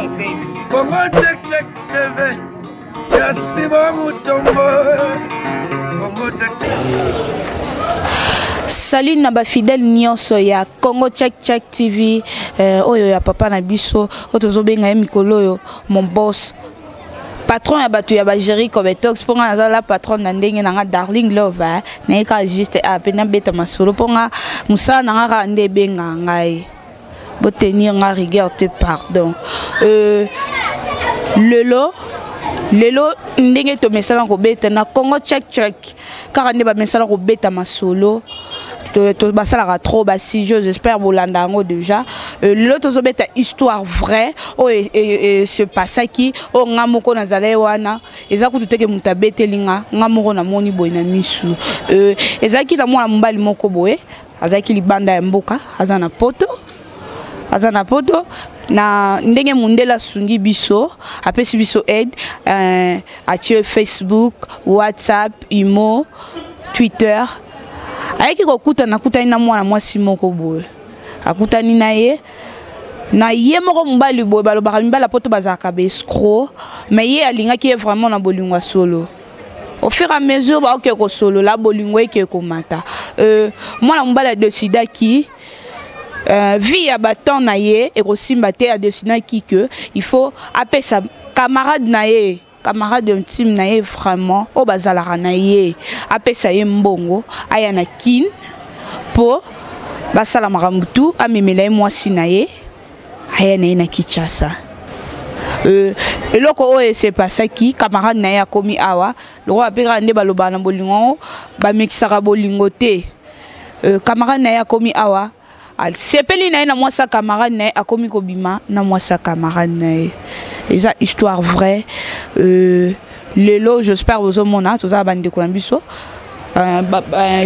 Congo check check TV. Yasi ba mutombo. Congo check check. Salut naba fidèle nyonso ya Congo check check TV. Oyo ya papa na biso. Otozo benga mikolo yo mon boss. Patron ya batu ya Jerry Kobetox pour nga la patron na ndenge na nga Darling Love na ka juste apena beta masolo pour nga musa na nga nde benga ngai bo tenir nga rigueur te pardon lelo ndenge to mesala ko beta na Congo check check car nde ba mesala ko beta masolo to basala trop basi j'espère bolanda ngo déjà l'autre zobeta histoire vraie et ce passage qui o ngamoko na zale wana eza kututeke mutabete linga ngamoko na moni boy na misu ezaki na mwana mbali moko boye azaki libanda ya mboka azana poto na ndenge mundela sungi biso apesi biso aide atie Facebook WhatsApp Imo Twitter ayeki kokutana na mwana mwasi moko boye akutani na ye moko mbali boye balobaka mibala poto bazaka be escroc mais ye alingaki ye vraiment na bolingo solo au fur et à mesure ba okeko solo la bolingo eke komata mwana mbala décida ki vie ya baton na ye et kosimba te a décida ki que il faut appeler sa camarade na ye camarade intime na ye vraiment o bazalaka na ye apesa ye mbongo aya na kin po basala makambutu amemela ye mwasi na ye aya na ye na Kinshasa eloko oyo c'est pas ça qui camarade na ye akomi awa loko apeka nde baloba na bolingo bamekisaka bolingo te camarade na ye akomi awa sepeli na ye na mwasa camarade na ye akomi kobima na mwasa camarade na ye eza histoire vraie lelo j'espère aux hommes tous à bande de Colombiso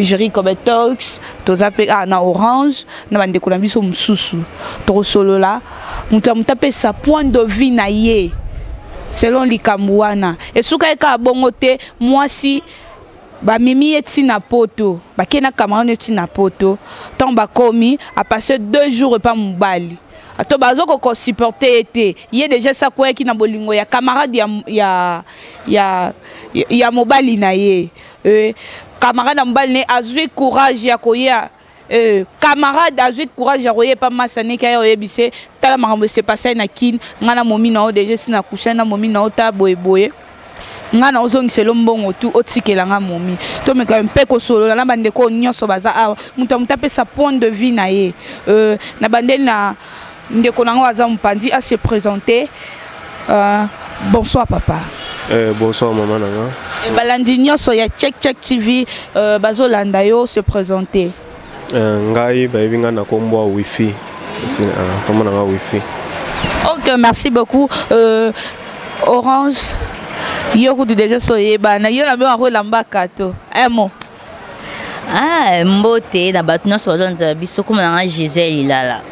Jerry Kobetox tous à na Orange na bande de Colombiso mususu to solo là mutape sa point de vue na ye selon likamwana et suka ka bongote moi si ba mimi eti na poto ba kena camarade eti na poto tant ba komi a passé 2 jours pas mobali ato bazoko ko supporter été yé déjà ça quoi qui na bolingo ya camarade ya mobali na ye camarade mobali ne azui courage ya koya camarade azui courage ya koya pa masane ka yo yebise tala makambo se passer na kin ngana momi na o déjà sina coucher na momi na o ta boyeboye ngana ozongiselo mbongo tu otikela nga momi to meka mpe ko solo na bande ko nyonso baza awa mutape sa point de vue na ye na bande na ndeko nango aza mpandi à se présenter. Bonsoir papa. Bonsoir maman nanga. Balandi nyonso ya check check TV bazo landa yo se présenter. Ngai ba yinga na kombo wifi. Comment nanga wifi. OK, merci beaucoup. Orange yo ko déjà so yebana yo na ba ko lamba kato. Un mot. Mbote na batu nyonso bazonza biso comme nanga Gisèle ilala.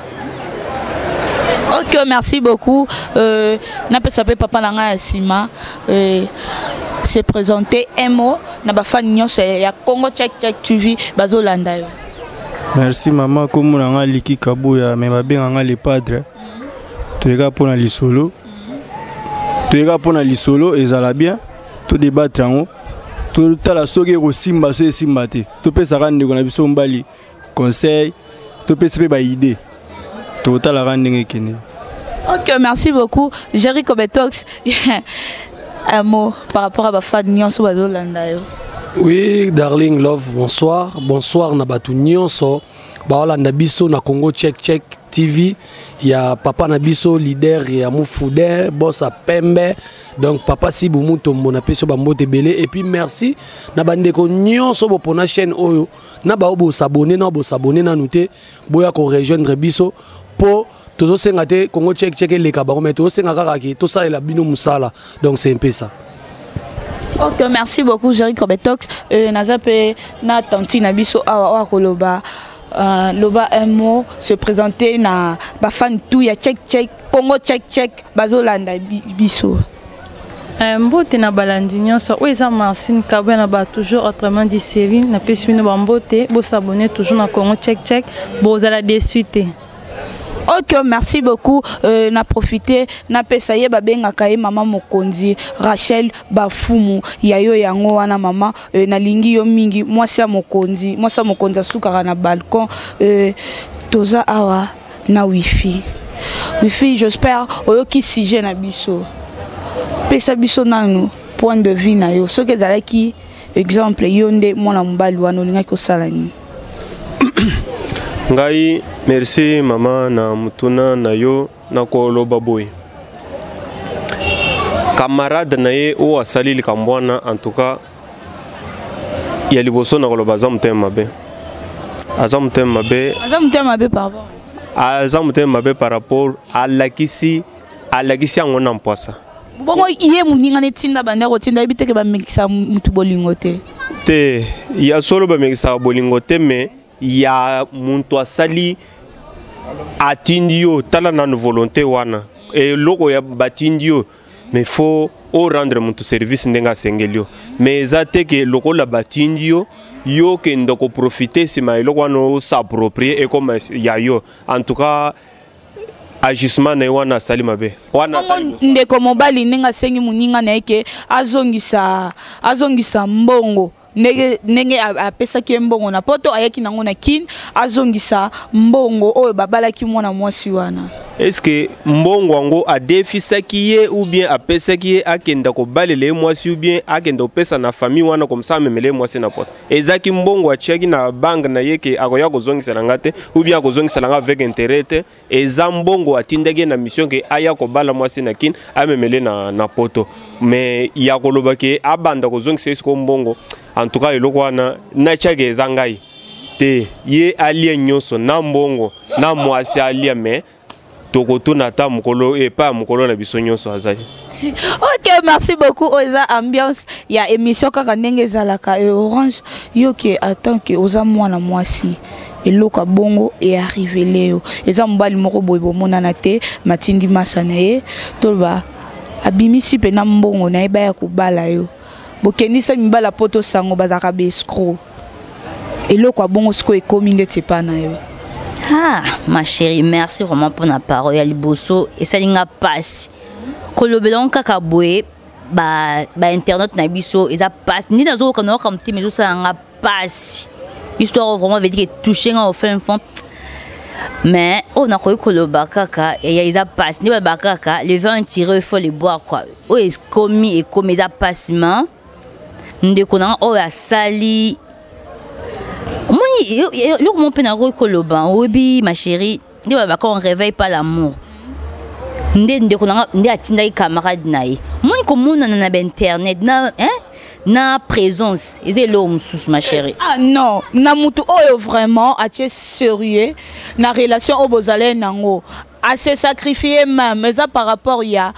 OK, merci beaucoup. Na pesa pe papa nanga Sima se présenter un mot na ba fan nyonso ya Congo check check TV bazo landa yo. Merci maman comme nanga Liki Kabuya mais ba benga le padre. Toyeka pona lisolo. Toyeka pona lisolo ezala bien. To débattre en haut. To tala soki ko simba so simba te. To pesa rande ko na biso mbali conseil. To pesa pe ba idée. OK, merci beaucoup. Jerry Kobetox. Un mot par rapport à ma famille. Oui, Darling Love, bonsoir. Bonsoir, Nabatu Nyonso. Baola Nabiso, na Congo Check Check TV. Il y a Papa Nabiso, leader, il y a Moufoudé, boss à Pembe. Donc, Papa Siboumou, mon appel sur Bambote Belé. Et puis, merci. Nabandeko Nyonso, pour la chaîne Oyo. Nabao, s'abonner, s'abonner, nanouté. Boya, qu'on rejoindre Biso. Pour tout ça, Congo Check Check les cabarets, tout ça, tout ça, il a bino musala. Donc, c'est un peu ça. OK, merci beaucoup, Jerry Kobetox. Nazape, na tanti Nabiso, awa koloba. Loba un mot se présenter na ba fan tout ya check check Congo check check bazolanda biso. Mbote na balandi nyonso oza Marcine Kabwe na ba toujours autrement dit série na pesi bino ba mbote bo s'abonner toujours na Congo check check bo za la désuite. Ok, merci beaucoup. Na profité na pesa ye babenga kaye mama mokonzi Rachel Bafumu yayo yango wana mama na lingi yo mingi mwasi ya mokonzi asukaka na balcon toza awa na wifi j'espère oyoki sujet na biso pesa biso nanu point de vue na yo soki ezalaki exemple yo nde mwana mobali wana olingaki kosala nini? Ngai merci mama na mutuna na yo na koloba boy camarade na ye o asali likambwana en tout cas ya liboso na koloba za mutema mabe par rapport à lakisi yango na mpwasa bongo iye muninga netinda bandeko tinda biteke ba mekisa mutu bolingo te ya solo ba mekisa bolingo te mais ya muntu asali atindio tala na volonté wana et loko ya batindio mais faut au rendre muntu service ndenga sengelio mais zate que loko la batindio yo ke ndoko profiter sima loko wana s'approprier et comme ya yo en tout cas agissement na wana sali mabe wana ndeko mobali nenga sengi muninga na yake azongisa mbongo nenge apesaki mbongo na poto ayaki nango na kin azongisa mbongo oyo babalaki mwana mwasi wana. Est-ce que mbongo wango adefisaki ye ou bien apesaki ye akenda ko balele mwasi ou bien akenda opesa na famille wana comme ça memele mwasi na poto ezaki mbongo achiaki na bank na yeke akoya kozongisa langa te ou bien kozongisa langa avec intérêt te eza mbongo atindaki na mission ke aya ko bala mwasi na kin amemele na poto mais ya koloba ke abanda kozongisa isko mbongo en tout cas eloko wana na chake ezangai te ye alie nyoso na mbongo na mwasi alia mais tokoto nata mukolo et pas mukolo na biso nyoso azali. Ok, merci beaucoup oza ambiance ya émission kaka ndenge zalaka Orange yoke attend que oza mwana mwasi eloka bongo et arrivé leo eza mbali moko boy bomonana te matindi masana ye tolba abimisi pe na mbongo na eba ya kubala yo bokenisa mibala poto sango bazaka bescro eloko bongo sko ekomi ndete pa na yo. Ah, ma chérie, merci vraiment pour la parole. Ya liboso et ça linga passe. Kolobelon kaka boye ba internet na biso et ça passe. Ni dans aucun autre comme tu mais ça nga passe. Histoire vraiment veut dire que toucher en fin fond. Mais on a quoi koloba kaka et ya passe. Ni ba kaka le vin tiré il faut le boire quoi. O est commis et comme ça passement. Ndé kona o ya sali. Look mon pénaro koloba obi ma chérie ndi baba on réveille pas l'amour ndé konanga ndé atinda camarade naï moni komona na internet na présence ezé l'homme sous ma chérie. Ah non na mutu oyo vraiment atie sérieux na relation au bozale nango a se sacrifier même mais ça par rapport ya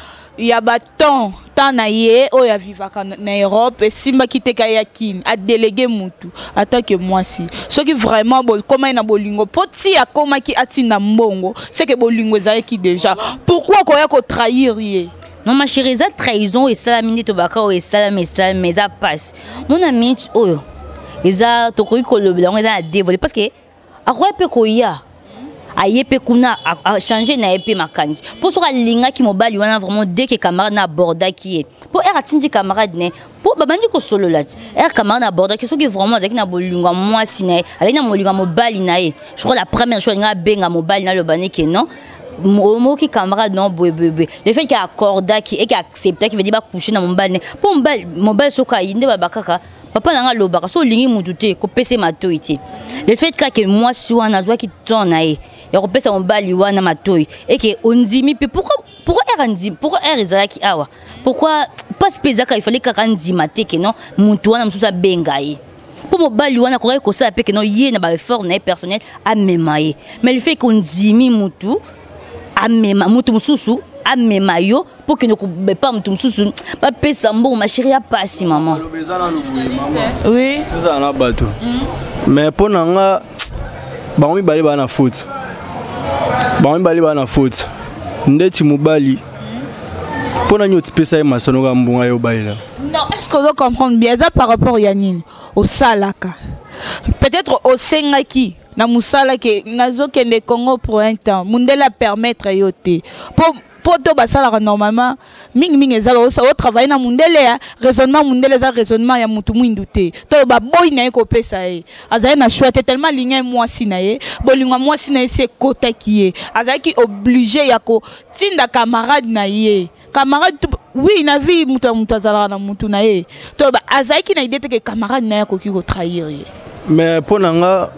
baton tana ye oya vivaka na Europe et simba kiteka ya kin a délégué mutu attends que moi si ce qui vraiment bon comment na bolingo poti akoma ki atina mbongo c'est que bolingo za qui déjà pourquoi koya ko trahir ye. Non ma chérie ça trahison et ça minute tobaka o et ça mais ça passe mon ami oyo eza tokoi kolobela on eza dévoiler parce que akwa pe koya ayepe kuna a changer na épée makanisi pour so linga ki mobali wana vraiment dès que camarade na borda qui est pour er atindi camarade ne pour babandi ko solo lati camarade na borda qui so ki vraiment zaki na bolinga moi sina ali na molinga mobali na ye je crois la première chose nga benga mobali na le bani que non mo ki camarade non bébé le fait qu'il accorda qui et qui accepta qui veut dire ba coucher na mobali pour mobali so ka inde babakaka papa nanga lobaka so lingi mututé ko pese matoiti le fait que moi si wana zwa ki tonae et on peut s'en baliwa na matoi et que on dit mais pourquoi Ezaki awa pourquoi pas spézaka il fallait qu'andi maté que non mutuana msusa bengaye pour mo baliwa ko ko ça que non yé na ba effort na personnel a memaye mais le fait qu'on dit mutu a mema mutu msusu a memayo pour que ne pas mutu msusu pas pesa mbo ma chérie a passi maman oui ça na bateau mais pour nanga ba mi bali ba na foot ba mi bali ba na foot ndeti mobali pona nyoti pesa e masano ka mbunga yo baila. Non, est-ce que vous comprenez bien ça par rapport à Yanine au salaka peut-être au sengaki na musala ke nazo kende Congo pour un temps mundela permettre yote pour to basala normalement mingi ezala o travailler na mundele ya raisonnement mundele za raisonnement ya mutu mwindu te to ba boy na ko pesa e azali na choix tellement ligne moi sinaye bolingwa moi sinaye c'est kota qui est azaki obligé ya ko tinda camarade na ye camarade oui na vie mutu azala na mutu na ye to ba azaki na idée que camarade na ya ko ki ko trahir ye. Mais pour nanga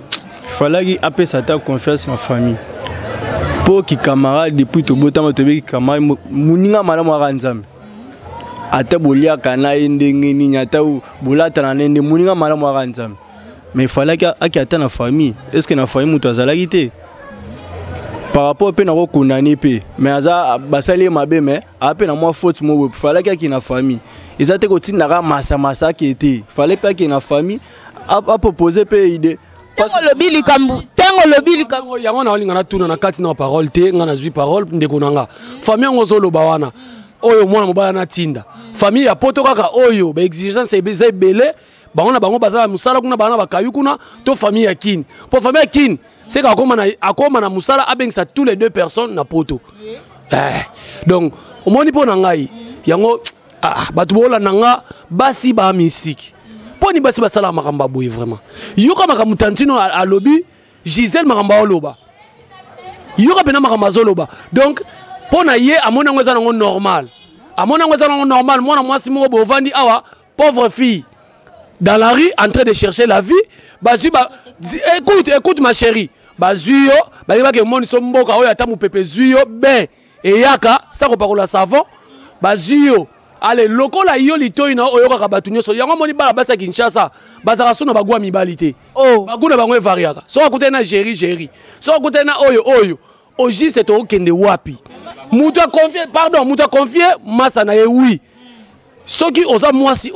fallait apesa ta confiance en famille. Pour qui camarade depuis to botama to be camarade muninga malamu akanzambe. Ata bolia kana ndenge ni nyata bolata na ndenge muninga malamu akanzambe. Mais il fallait que ata na famille. Est-ce que na famille mutu azalaki te? Par rapport pe na ko condamner pe. Mais aza basali mabe mais ape na moi faute mo fallait que na famille. Ezate ko tinaka masa qui était. Fallait pas que na famille a proposer pe idée. Tango lobili kambu yango na olinga na tuna na kati na parole te ngana zui parole ndeko nanga famille ngozo loba wana oyo mwana mobala na tinda famille ya poto kaka oyo ba exigence eza belé bango bango bazala musala kuna bana bakayu kuna to famille ya kin pour famille ya kin c'est akoma na musala abengisa tous les deux personnes na poto donc omoni po na ngai yango batu bola nanga basi ba mystique poni basi basala makamba boye vraiment yoka makambo tantino a lobby Gisèle makamba oloba yoka bena makamba zoloba donc pona ye amona ngweza nango normal mwana mwasi moko bovandi awa pauvre fille dans la rue en train de chercher la vie bazu écoute ma chérie bazuyo ba ke moni so mboka oyo ata mupepe zuyo ben et yaka ça ko pakola savon bazuyo. Allez, lokola yo litoi na oyoka ka batu nyoso yango moni bala basa Kinshasa bazaka sona bagwa mibalite baguna bangwe variaka so akute na géri so akute na oyo oji c'est to kende wapi mutu a confié masa na ye oui soki oza mwasi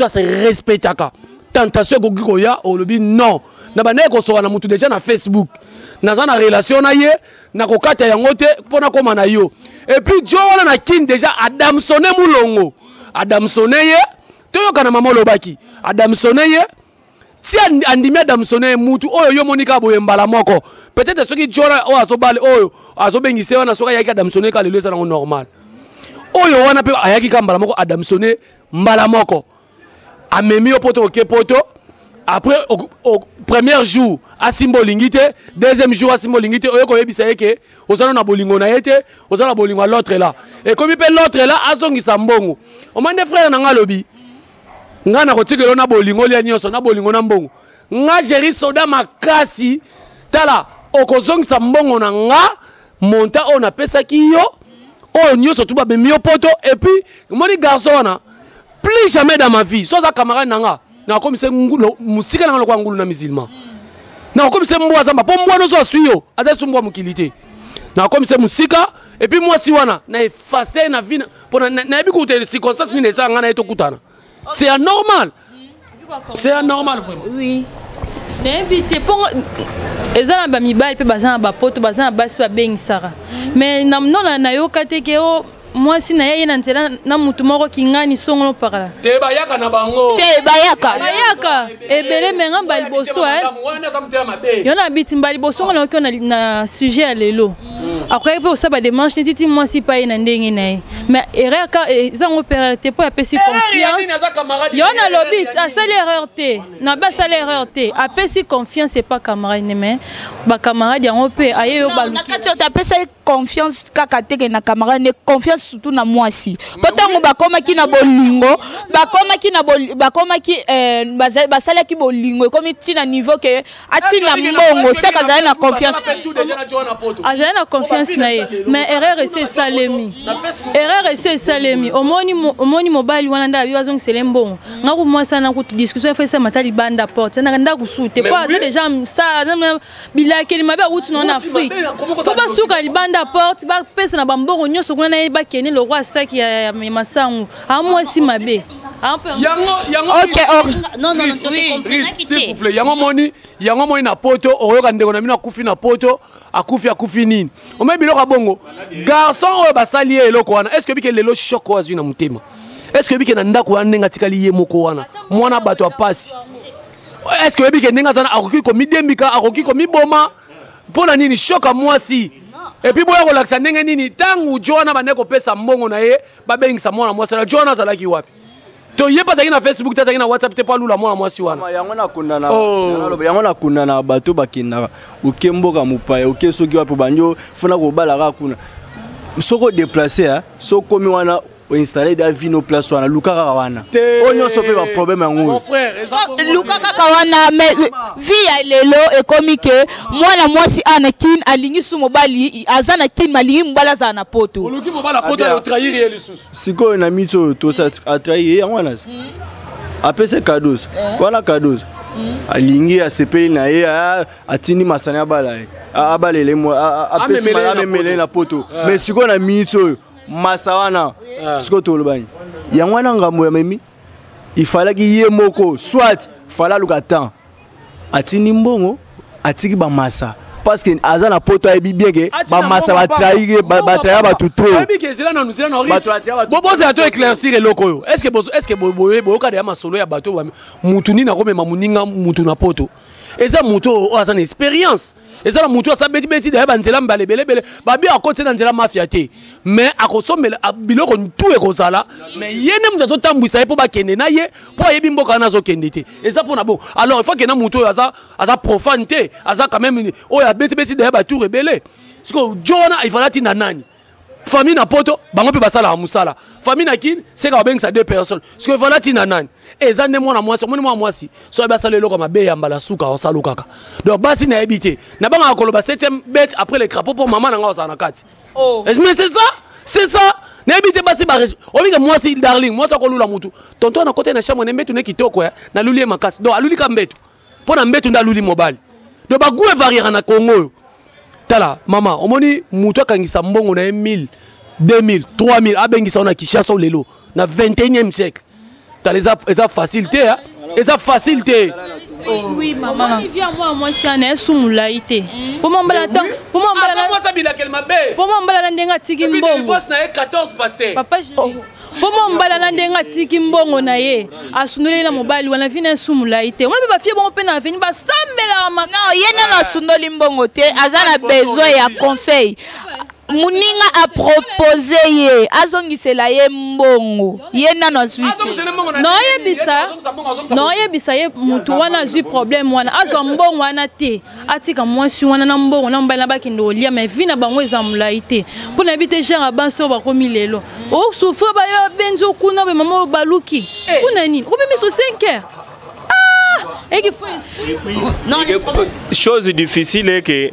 se respectaka tentation gogiko ya olobi non na banaye ko soka na mutu déjà na Facebook naza na relation na ye na kokata yango te pona koma na yo et puis jo wana na kin déjà adamsone mulongo adamsone ye toyoka na mama lobaki adamsone ye ti andimi adamsone mutu oyo yo monika boye mbala moko peut-être soki jona o azobale oyo azobengise wana soka yaki adamsone ka lelo eza nango normal oyo wana pe ayaki ka mbala moko adamsone mbala moko amemi poto ke poto. Après au premier jour à Simbolingite, deuxième jour à Simbolingite, oyo ko yebisa yeke ozana na bolingo na yete ozana bolingo l'autre là et comme pe l'autre là azongisa mbongo o mande frère na ngalobi nga na kotikelo na bolingo lia nyoso na bolingo na mbongo nga géri soda makasi tala okozongisa mbongo na nga monta on a pesa ki yo o nyoso tuba be mio poto et puis moni garçon na plus jamais dans ma vie so za camarade nanga na comme c'est ngulu musika na lokwa ngulu na musulman na comme c'est mbwa zamba po mbwa nozo suyo adasu mbwa mukilité na comme c'est musika et puis moi si wana na effacer na vie pour na ebi ko te circonstance ni nesa ngana eto kutana c'est anormal vraiment oui n'invite pour ezana ba mibali pe bazana ba poto bazana basi ba bengisara mais namno na yoka te ke o moi si na ye na nzela na mutu moko kingani songolo parala te bayaka na bango bayaka ebele menga mbali boso yona biti mbali boso ngona ko na sujet ya lelo après pe osaba démarche titi moi si pa na ndenge na mais erreur ka ezango perete po apesi confiance yona lobit asali erreur te na ba sali erreur te apesi confiance c'est pas camarade mais ba camarade yango pe aye yo balu na kati apesi confiance kaka te na camarade ne confiance surtout na moi si potango bakoma ki na bolingo bakoma ki basala ki bolingo comme tina niveau que atina mbongo c'est kazana na confiance azana na confiance na ye mais erreur c'est salemi omoni mobile wana nda bi bazong selembongo ngaku moi sana ku discussion fait ça matali banda porte na nda kusute po aza déjà ça bila keli mabe utu na Afrique faut pas suka libanda porte ba pesa na bambongo nyoso kuna na ba keni le roi saki ya masangu a moi si mabe yango non s'il vous plaît yango moni na poto oyoka ndeko na mina akufi na poto akufi nini o mebi loka bongo garçon oyo basali eloko wana est-ce que bike lelo choc wazi na mutema est-ce que bike na ndako wana ndenga tikali ye moko wana mwana bato apasi est-ce que oyebi ke ndenge azana akoki komidembika akoki komiboma mpona nini choc à mwasi et puis boya kolakisa ndenge nini ntango Joana bande kopesa mbongo na ye babengisa mwana mwasi na Joana azalaki wapi to ye pas na Facebook te na WhatsApp te pa lula mwana mwasi wana yango na kundana yango na kundana bato bakenda ukemboka mupaya ukesoki wapi banjo funa kobala ka kuna soko déplacer soko mi wana installer da vino place wana luka kaka wana onyo sope ba problème yango mon frère luka kaka wana mais via lelo ekomi ke mwana mwasi ana kin alingi su mobali azana kin malingi mbala za na poto oluki mobala poto yo trahir ye lisusu siko na mito to sa trahir yango wana apese cadeaux wana cadeaux alingi asepeli na ye atini masana bala abalele mo apese amemele na poto mais siko na mito masawana siko tolobani yango wana ngambo ya memi ifalaki ye moko soit fala luka temps atini mbongo atiki ba masa parce que azana poto ayebi bien que ba masa ba trahir ba trahir ba tout trop ayebi que cela na nous cela na bobo ça to éclaircir eloko yo est-ce que bobo ka de masolo ya bato mutuni na komema muninga mutu na poto eza mutu o azana expérience eza na mutu asa beti beti de ba nzela mbale bele ba bi akote na nzela mafia te mais akosomela biloko tout ekozala mais yene mutu to tambwisa po ba kende na ye po ayebi mboka na zo kende te eza pona bon alors il faut que na mutu asa profane te asa quand même o beti de ba tout rebelle parce que Joana il fallait tina nani famille na poto bango pe basala musala famille na kin c'est ka bengisa deux personnes parce que il fallait tina nani eza ne mwana mwasi so ba sala eloko mabe ya mbala suka o sala kaka donc basi na ebité na banga koloba 7e bête après les crapauds pour maman na nga na kati mais c'est ça na ebité basi ba olinga mwasi darling mwasi ko lula mutu tonton na côté na chambre na mbetu ne kitoko ya na luli makasi donc aluli ka mbetu pona mbetu nda luli mobile de ba goût variera na Congo tala mama omoni muto kangisa mbongo na 1000 2000 3000 abengisa na Kinshasa lelo na 21e siècle tala eza facilité hein eza facilité oui maman vient moi si ana sumulaité pour m'embala temps pour m'embala moi ça bila kelma be pour m'embala ndenga tiki mbongo na 14 pasteur papa Pomo mbala na ndenga tiki mbongo na ye asunoli na mobali wana vina sumulaite mwana ba fie bongo pe na vini ba sambela ma non yena na sunoli mbongo te azana besoin ya conseil muninga a proposé ye azongisela ye mbongo yena na suite non yebisa ye mutu wana zui problème wana azwa mbongo wana te atika mwasi wana na mbongo na mbala bakende olia mais vina bango ezamulaite pona bite genre banso bakomi lelo o souffre ba yo benzo kuna be mama baluki kuna nini ko bimi so 5h et qu'il faut esprit non chose difficile est que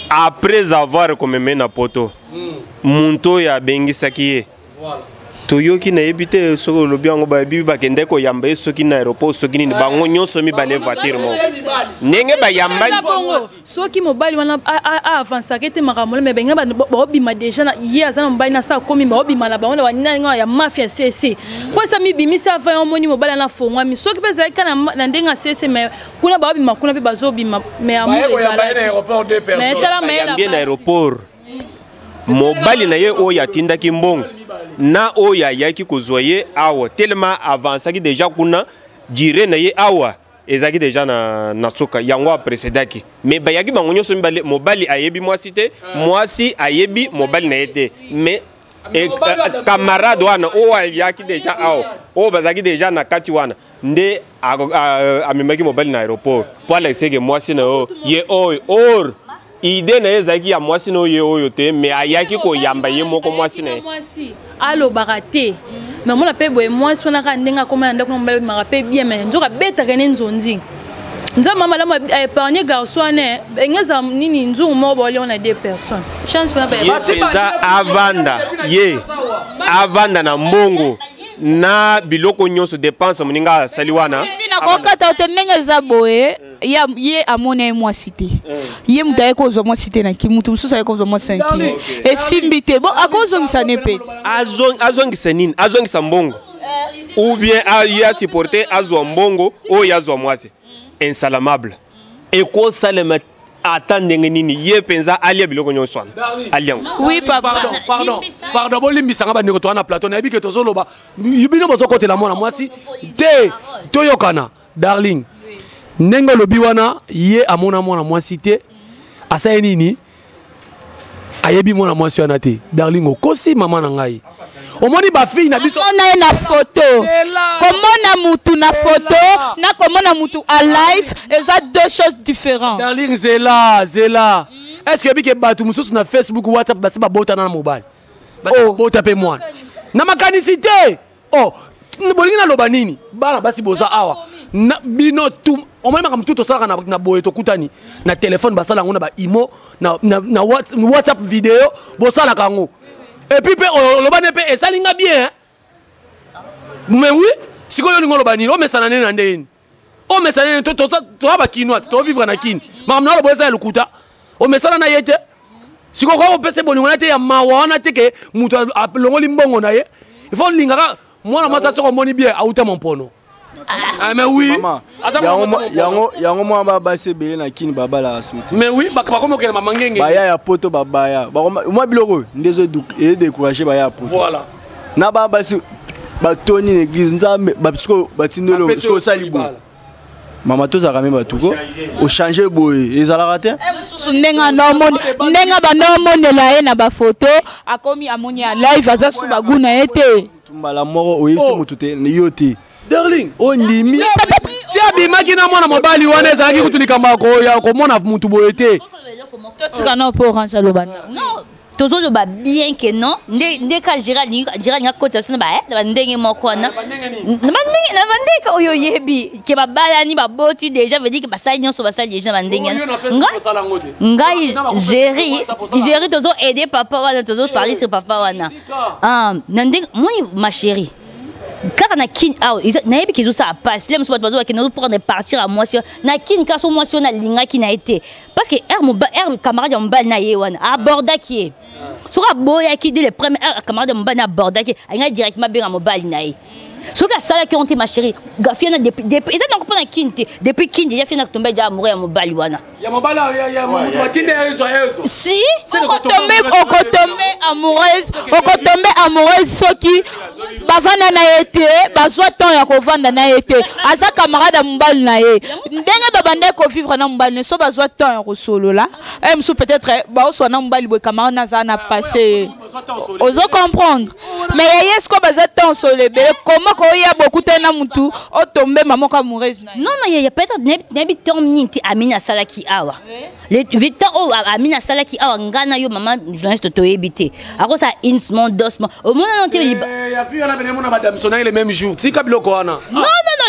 après avoir comme mena poto munto ya bengisaki ye toyoki na ebite soko lobiango ba bibi bakende ko yamba soki na aéroport soki ni bango nyonso mi bale voiture mo nenge ba yamba soki mobali wana avance akete makamolo me benga ba obima déjà na ye azana mobali na sa komi ba obima la ba wana wanina ya mafia CC kwa sa mi bimisa ava omoni mobali na fongwa mi soki pesa kana na ndenga CC me kuna ba obima kuna pe bazobima me amour ezala na aéroport deux personnes mais tala me bien aéroport mobali na ye o ya tindaki mbongo na o ya yaki kozwaye awa tellement avancaki déjà kuna dire na ye awa ezaki déjà na soka yango précédaki mais bayaki bango nyonso mobali ayebi mwasi te mwasi ayebi mobali na ye te mais camarade wana o yaki déjà awa o bazaki déjà na kati wana nde amemaki mobali na aéroport po alakiseke mwasi na yo ye oyo or idée na ezaki ya mwasi no ye oyo te mais ayaki ko yamba ye moko mwasi na alo baraté mais mona pe boye mwasi wana ka ndenga koma ndako mbala mara pe bien mais nzoka beta kene nzonzi nza mama la épargner garçon ne ngeza nini nzungu mo boli on a deux personnes chance pas ba avanda na mbongo na biloko nyonso dépense moninga saliwana fina ko kata tenenge za boye ya ye amone mwasi te ye mutaye ko zo mwasi te na kimutu mususa ko zo mwasi nki e simbite bo akozongisa ne peti azongisa nini azongisa mbongo ou bien ya supporter azwa mbongo o yazwa mwasi insalamable e ko salema attendez nini ye penza alia biloko nyonso alia oui papa pardon bolimbisa ngaba ndeko to na plateau na bi ke to zoloba yibino bozo côté la mwana mwasi te toyokana darling Nengo lobi wana ye amona mwana mwasi te asaye nini ayebi mwana mwasi wana te darling okosi mama na ngai omoni ba fille na biso on na photo komona mutu na photo na komona mutu à live eza deux choses différentes darling zela est-ce que bike batu mususu na Facebook WhatsApp basi ba bota na mobile basi bota pe mwana na makanisité oh bolingi na loba nini bana basi boza awa na bino tu omoni maka mutu tosala na boye tokutani na téléphone basala ngo na ba imo na WhatsApp vidéo bosala kango et puis loba ne pe esalinga bien mais oui sikoyo lingo loba nini o mesana nene na ndeni o mesana nene to ba kinwa to vivre na kin mama na loba esa lukuta o mesana na yete siko ko pese bolingo na te ya mawana te ke mutu longoli mbongo na ye il faut lingaka mwana masa soko moni bien auta mon pono mais oui yango mwa ba base belé na kini baba la souti mais oui ba ko mokela mama ngenge baya ya poto babaya mwa biloko ndezo e décourager baya poto voilà na ba base ba toni l'église nzambe ba psiko batindelo psiko salibo mama toza kame batuko o changer boye ezala raté ndenga bandomondela ye na ba photo akomi amoni ya live aza su baguna ete tumbala moko oyebisi mutu te yote darling ondimi ti abimaki na mwana mobali wana ezalaki kutulikamba ya komona mutu boye te totika na po orange alobanda non tozoloba bien que non nde ka Gérald nga kota sona ba ndenge moko wana na bandenge oyo yebi ke babalani baboti déjà veut dire que basali nyonso basali déjà bandenge ngai géri tozo aider papa wana tozo parler sur papa wana na ndenge moi ma chérie car na kin na yebi ki zo ça passe les muso bazo ki no prendre partir à moi na kin ka so moi na linga ki na été parce que camarade mbal na ye wana aborda ki soka boya ki dès les premiers camarade mbal na aborda ki nga directement bien mobile na ye soka sala ki onte ma chérie gafia na depuis et donc pendant kinte depuis kinte ya fina tomber ja amoureux ya mobile wana ya mobile ya mutu batinde yezo si okotombe amoureuse soki bavanda na ye te bazwa temps ya kovanda na ye te aza camarade ya mobali na ye ndenge babande kovivre na mobali ne so bazwa temps ya kosolola mosu peut-être baoswa na mobali boye camarade naza na passé ozo comprendre mais yeye siko baza temps solo ebele comment koya beaucoup te na mutu otombe mamoko amoureuse na ye non il y a peut-être nebi temps nini amina salaki awa le vitan o amina salaki awa ngana yo mama journaliste to ebité ako ça insmon dosmo au moins non te ya fi ona bene mona madame sona le même jour tika biloko wana non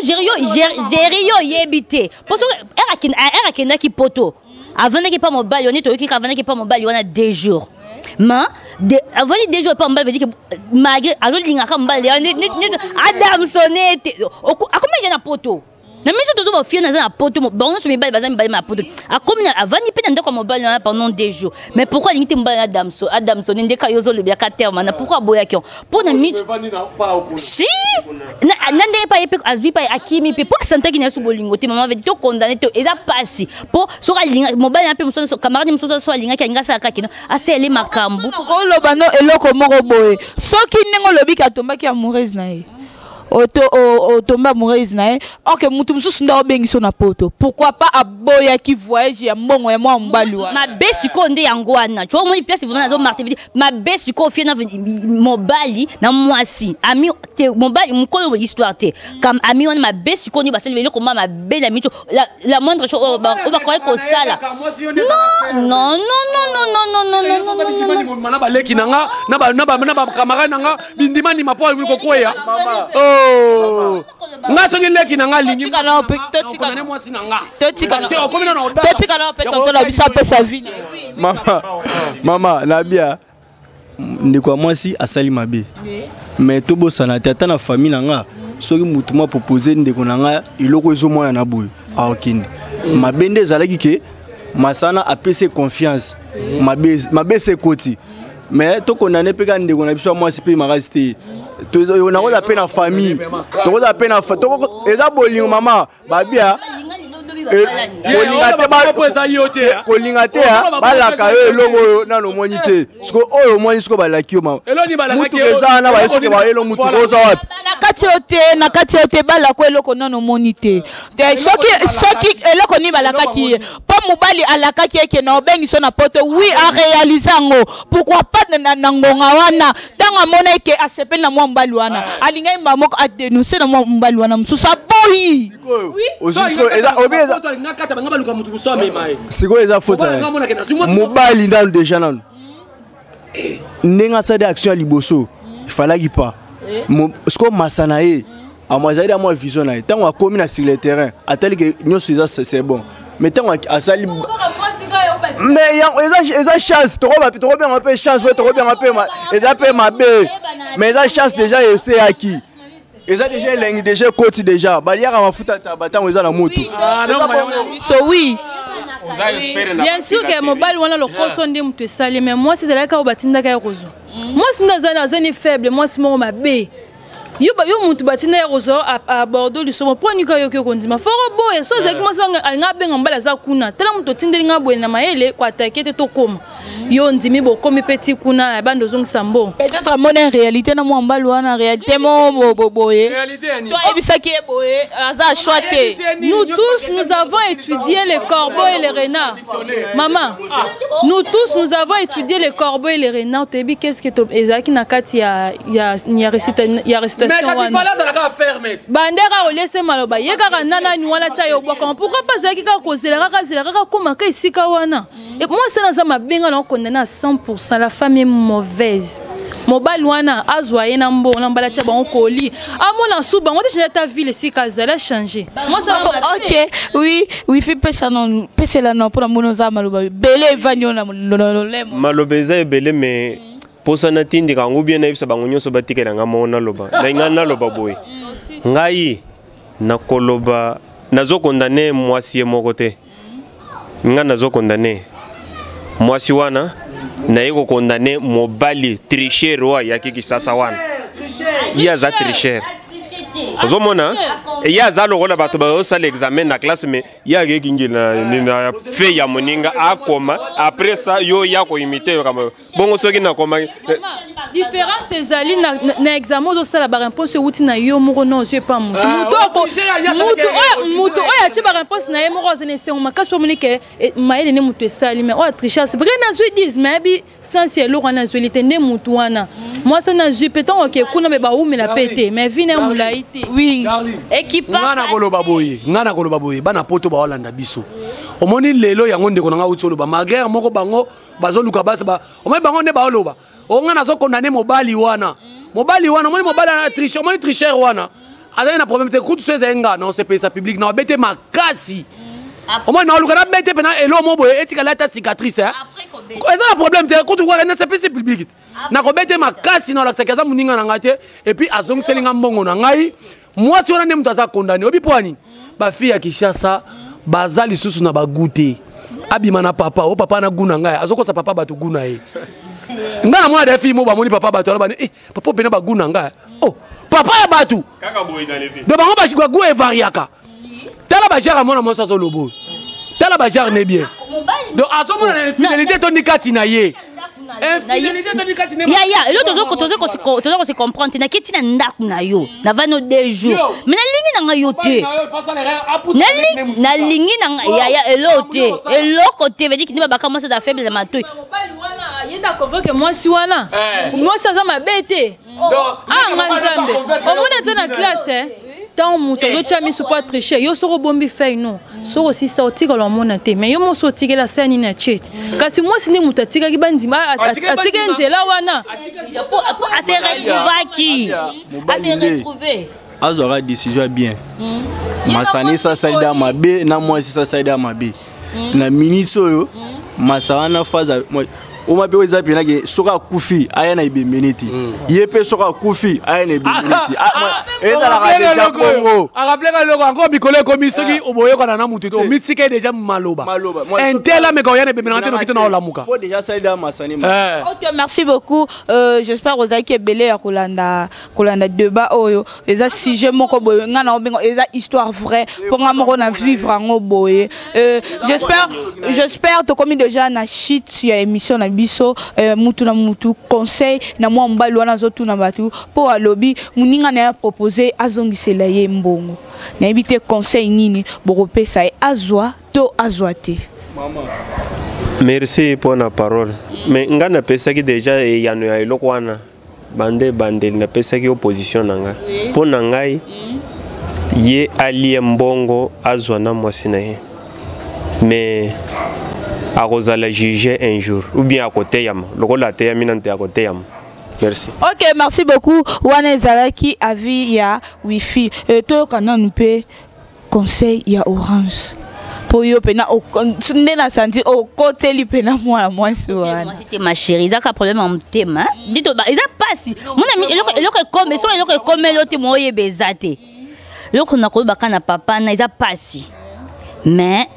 Gério yebité parce que era kenda ki poto avant que pas mobile on est to ki avant que pas mobile on a 2 jours mais avant les 2 jours pas mobile veut dire que malgré alors linga ka mobile Adam sonete akoma jana poto na miso tozo ba fia na poto bon so mobile bazami ba ma poto akomi avant ni pe ndako mobile pendant 2 jours mais pourquoi lingi te mobile Adam sonete ndeka yozo le biaka terme na pourquoi boya ki pour na mit si na ndé pa epe azui pa akimi pe pour santa ki na so bolingo te maman veut dire to condamner to eza passi pour so ka linga mobile na pe so camarade so so linga ki ngasa ka kino asele makambu ko lobano eloko moko boye soki nengo lobi ka tomba ki amoureuse na ye tomba amoureuse na ye ok mutu mususu nda obengiso na poto pourquoi pas aboya ki voyage ya mbongo ya mwa mbali wa mabe siko nde yango wana tu vois moi place vraiment nazo marté mabe siko fie na mobali na mwasi ami te mobali mukolo histoire te comme ami on mabe siko ni baseli vele koma mabe na micho la moindre chose on va croire ko sala non mana baleki nanga na ba camarade nanga bindimani mapo ko koya nga songi leki na nga lingi tika na mwasi na nga totika na peto la bisa pesa vie mama nabia ndiko mwasi asali mabe mais to bosana tata na famille na nga soki mutu mwa proposer ndeko na nga iloko ezo moya na boye akinde mabende zalaki ke masana apese confiance mabe se koti mais to condamner pe ka ndeko na biso mwasi pe makasite to na ko appena famille to ko appena to eza bolingo mama babia kolinga te balaka yo elongo nano moni te siko oyo moni siko balaki yo mama mutu eza na bayesoke bayelo mutu oza wapi balaka kati ote bala ko eloko nono monité soki eloko ni balaka ki po mobali alaka ki ke na obengi so na poto oui a réaliser ngo pourquoi pas na ngonga wana tanga mona ke asepel na mwa mbali wana alingai mamoko a dénoncer na mwa mbali wana mususa boyi oui siko eza faute mobali ndalo déjà nano nenga sa de action liboso il fallait qu'il pas ce qu'on masanae à moi j'ai moi vision na tant on commis sur le terrain à tel que nous c'est bon mais tant à sali mais ils ont chance trop bien un peu chance mais trop bien un peu ils ont peu ma bé mais ils ont chance déjà c'est acquis ils ont déjà lingue déjà côté déjà balière à futa tabata ils ont la moto so oui bien sûr que mobile wana le koso ndi mtu sali mais moi si c'est là ka batinda ka rozo moi si ndazana faible moi si mo mabe yo mutu batinda ya rozo à Bordeaux le somo poni ka yo ko ndima foro boye so zaki mo sanga nga benga mbala za kuna tela mutu tindeli nga boye na maele kwa takete to koma yo ndimi bo komi petit kuna na bando zong sambo peut-être mon réalité na mo mbala wana réalité mo boye toi ebisa ki boye aza choité nous tous nous avons étudié les corbeaux et les renards maman nous tous nous avons étudié les corbeaux et les renards tebi qu'est-ce que ezaki na kati ya récitation wana bandera o laisser maloba yeka nana ni wana ta yo boko pourquoi pas zaki ka kozela ka koma ka isika wana et moi c'est dans ma benga na condamné à 100% la femme est mauvaise mobile wana azwaye na mbo na mbala cha bango koli amona suba ngote chez ta ville si kazala changer moi ça OK oui fait pesa la non pour mono za maloba belé vanyo na lemo malobeza ebele mais posa na tindi kangu bien na ibisa bango nyoso batikela nga mona loba na ngana loba boy ngai na koloba nazo condamner mwasi moko te nga nazo condamner mwasi wana na yeko condamner mobali tricher wa yaki kisasa wana ya za tricher ozomona ya za lokola bato ba sala examen na classe mais ya gekingi na fait ya moninga akoma après ça yo ya ko imiter kama bongo soki na koma différence ezali na examen do sala ba réponse wuti na yo moko non je pas mutu oya ti ba réponse na ye moko zene se makasi po monike maele ne mutu esali mais oya tricher c'est vrai na zo disent mais bi sans c'est lo na zo litende mutu wana moi ça na je peut-être OK kuna me ba umi la pété mais vine mulaite oui équipe ngana koloba boye bana poto ba Holanda biso omoni lelo yango ndeko nga utolo ba malgré moko bango bazoluka basa ba omoni bango ne ba oloba ngana so condamner mobali wana omoni mobali na tricher omoni tricher wana azali na problème te kutu seza nga non c'est pesa public na bete makasi omoni na luka na bete pena elo mo boye etika la ta cicatrice hein eza na problème te kutu kwa na c'est pesa public na ko bete makasi na la sekaza muninga na ngate et puis azongselinga mbongo na ngai moi si on a ne mutaza condamné obi poani ba fille ya Kishasa baza lisusu na bagute abima na papa o papa na guna ngai azoko sa papa batu guna ye ngana mwa de fille mo ba moni papa batu ba papa pena ba guna ngai oh papa ya batu kaka boy dans les filles de bango ba shikwa gu e variaka tala ba jara mona mo sa zo lobo tala ba jara ne bien donc azomo na infidélité to nikati na ye infidélité to nikati ne ya elo tozo se comprendre na kiti na ndaku na yo na vano 2 jours mais na lingi na ngayo te na lingi na ya elo te elo côté veut dire que ni ba commencer à faible la matoi yenda convoque moi si wana moi ça za mabete nganzambe omona te na classe tant muto yo chami so pas tricher yo soro bombi fait non so aussi sorti que l'on te mais yo mo sorti que la scène na chat kasi moi sindi muto tika ki bandima atika nzela wana a se retrouver azora décision bien masani sa saida mabe na moi si sa saida mabe na minute oyo masana faza o ma be za pena ke soka kufi aya na ibe minute yepe soka kufi aya na ibe minute eza la radio Congo rappeler ka loko encore bikole komi soki oboye ko na mutu to mitike déjà maloba entela me ko yana ibe minute no kitona olamuka faut déjà saida masani OK merci beaucoup j'espère ozaki ebele ya kolanda débat oyo eza sujet moko boye ngana obengo eza histoire vraie pour nga moko na vivre ngo boye j'espère to komi déjà na shit ya émission na biso mutu na mutu conseil na mwa mbali wana zotu na batu po alobi muninga na proposer azongisela ye mbongo na ebite conseil nini bokopesa e azwa to azwa te. Merci pour la parole. Mais nga na pesa ki déjà yano ya eloko wana bande na pesa ki opposition nanga. Po nangai ye ali mbongo azwa na mwasi na ye. Mais akozala juger un jour ou bien à côté yam. Lokola te yaminante à côté yam. Merci. OK, merci beaucoup. Wana ezalaki avis ya wifi. To kana nupe conseil ya Orange. Pour yo pena o ndena santi o côté li pena moi wana. C'était ma chérie, ça a problème en thème. Dit ba ils a passé. Mon ami eloko comme so eloko comme l'autre moye bezate. Eloko na ko baka na papa na ils a passé. Mais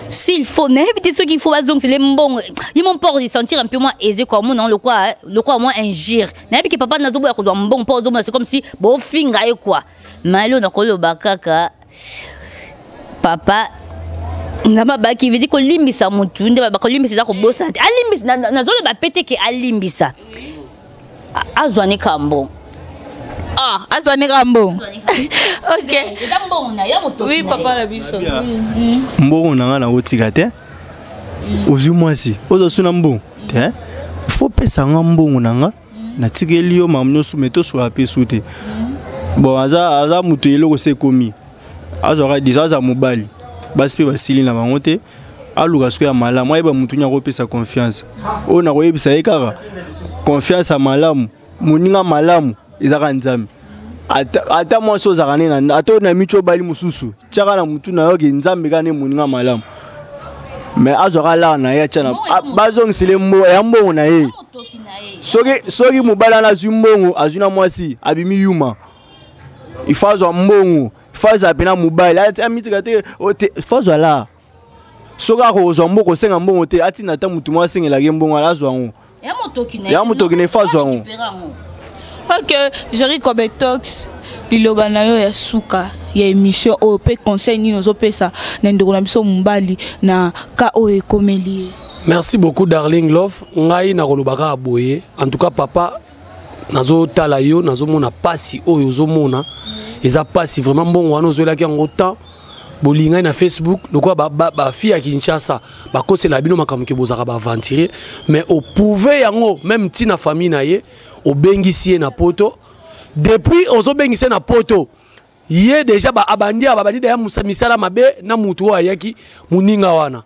s'il faut n'habiter ce qu'il faut donc c'est les mbongo. Ils m'ont peur de sentir un peu moins aisé comme moi non le quoi moins ingire. N'habiter papa na zo ko mbongo pour zo c'est comme si bo finga et quoi. Malo na ko lo bakaka papa ngama baki vidi ko limbisa mutu nde ba ko limbisa ko bosa alimbisa na zole ba pete ke alimbisa azwane kambo azwane kambo. OK ndambona ya moto oui papa la biso mbongo nanga na otika te ozu mwasi ozo suna mbongo te faut pesa nga mbongo nanga na tikeli yo mamnyo sumeto so apesu te bon aza mutu eloko se komi azora déjà za mobali basi pe basili na bango te aluka siko ya malamu ayeba mutu nya kopesa confiance o na koyebisa ye kaka confiance ya malamu moninga malamu ezaka nzambe ata mwasi ozaka nena ata na micho bali mususu tiaka na mutu na yoke nzambe kane moninga malamu mais azora la na ye tiana bazongisele mbo ya mbongo na ye soki mobali na zwi mbongo azuna mwasi abimi yuma ifazwa mbongo faza pena mobile ati amitika te ote faza la soka ko zombo ko senga mbongo te ati na ta mutu mwa sengela ke mbongo ala zwango ya motoki ne faza ngo. OK Jerry Kobetox liloba na yo ya suka ya émission o pe conseil ni nozo pesa na ndeko na biso mbali na ka o ekomeli. Merci beaucoup Darling Love ngai na kolobaka aboye en tout cas papa nazo tala yo nazo mona pasi oyo zo mona eza pasi vraiment bon wana ozola ki en temps bolinga na Facebook lokwa ba fille à Kinshasa ba kosela bino makambo ke bozaka ba aventurer mais au pouvait yango même ti na famille na ye o bengisi na poto depuis ozo bengisi na poto ye déjà ba abandi ya misala mabe na mutu wa yaki muninga wana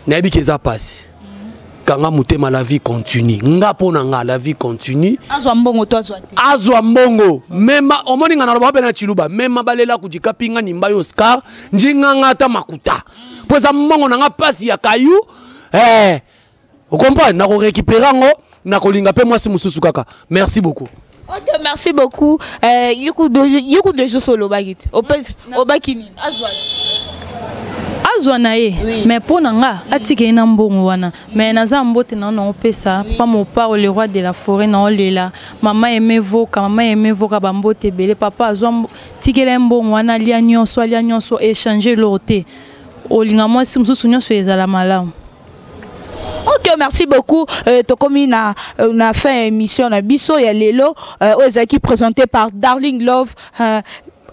na yebi ke za pasi kanga mutema la vie continue nga pona nga la vie continue azwa mbongo to azwa te azwa mbongo mema omoninga na loba na chiluba mema balela kujika pinga nimba yo Oscar njinga ngata makuta poza mbongo na nga pasi ya kayu vous comprenez na ko récupérer ngo na ko linga pe mwasi mususu kaka merci beaucoup. OK merci beaucoup yuku de solo bagit obakini azwa azwa na ye mais pour nanga atike na mbongo wana mais naza mbote na no pesa pa mo pa le roi de la forêt na olela mama aimé voka bambote belé papa azwa tikela mbongo wana lia nyonso échanger loté olinga moi simsusu nyonso ezala malamu. OK merci beaucoup tokomi na fin émission na biso ya lelo ezaki présenté par Darling Love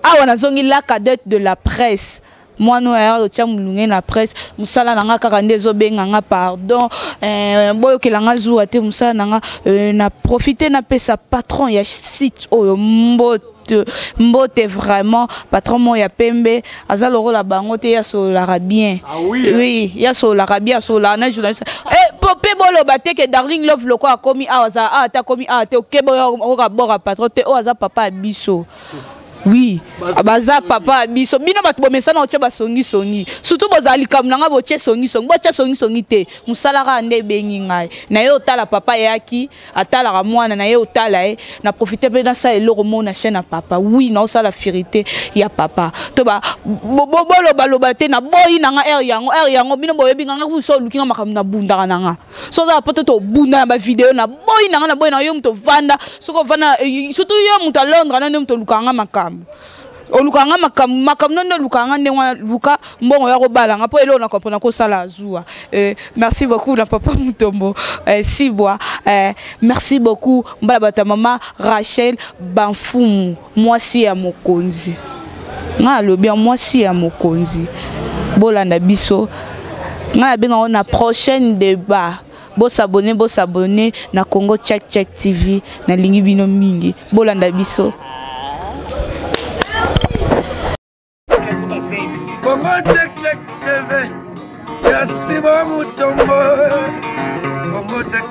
awana zongi la cadette de la presse. Moi nous tia mulunge na presse musala nanga kaka ndezo benga nga pardon boyo kelanga zuwa te musala nanga na profiter na pesa patron ya site oyo mbote vraiment patron mo ya pembe azalo la bango te ya so la bien oui ya so la bien so la na journaliste popé bolo baté que Darling Love loko a komi aza ata komi ate okebo o bora patron te o aza papa biso. Oui, baza papa biso bino bato bomesa na oche basongi surtout bozali kamnanga boche songi te musala ka nde bengi ngai na ye otala papa yaki atala ka mwana na ye otala na profiter pe na sa eloko mona chaîne na papa oui na osala vérité ya papa to ba boloba te na boyi nanga er yango bino boyebi nganga kuso lukinga makambo na bunda nanga so da poto to bunda ba video na boyi nanga na boyi na yo mto vanda soko vanda surtout yo mto Londres na mto lukanga makambo olukanga makam nondo lukanga ndengwa luka mbongo ya kobalanga po elo na kopona ko sala azua. Merci beaucoup la papa Mutombo Sibwa. Merci beaucoup mbala bata mama Rachel Banfumu mwasi ya mokonzi. Nga lo bien mwasi ya mokonzi. Bolanda biso. Nga benga on prochaine débat. Bo s'abonner na Congo Check Check TV na lingi bino mingi. Bolanda biso. Congo Check Check TV. Merci Mutombo. Congo Check